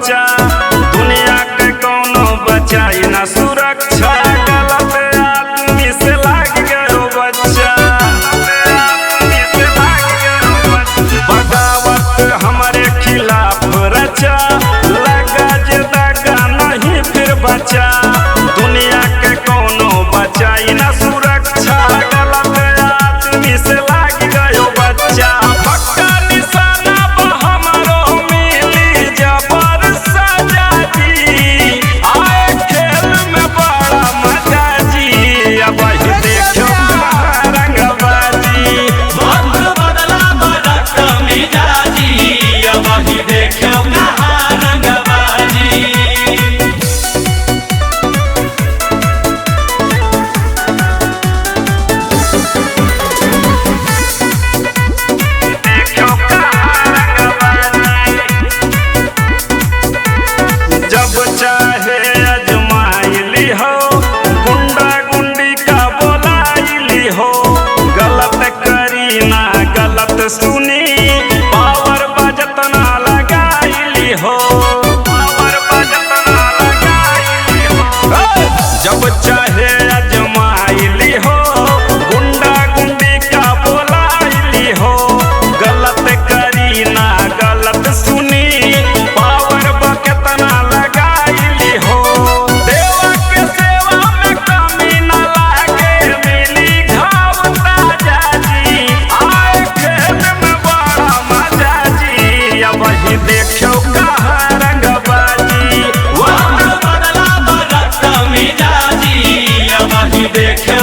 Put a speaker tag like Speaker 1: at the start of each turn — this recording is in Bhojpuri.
Speaker 1: बच्चा दुनिया के कोनो बचाई ना सुरक्षा गलत आदमी से लाग गयो बच्चा बगावत हमारे खिलाफ रचा लगा जे दगा नहीं फिर बचा दुनिया के कोनो बचाई ना सुरक्षा गलत आदमी से लाग गयो बच्चा पक्का निशाना हमारो मिली जबर सजा जी आए खेल में बड़ा मजा जी अब देखो रंगबाजी
Speaker 2: वक्त बदला बड़ा मिजाजी अब देखो रंगबाजी
Speaker 1: जब चाहे अजमाइली हो गुंडा गुंडी का बोलाइली हो गलत करी ना गलत सुनी पावर बजत ना लगाइली हो पावर बजत ना लगाइली हो जब चाहे अजमाइली हो गुंडा गुंडी का बोलाइली हो गलत करी ना गलत सुनी पावर बकेतना लगाइली हो देवा के सेवा में कमी ना लागे मिली घाव ताजा जी आए खेल में बड़ा मजा जी अब देखो कहाँ रंगबाजी
Speaker 2: वक्त बदला बड़ा मिजाजी अब देखो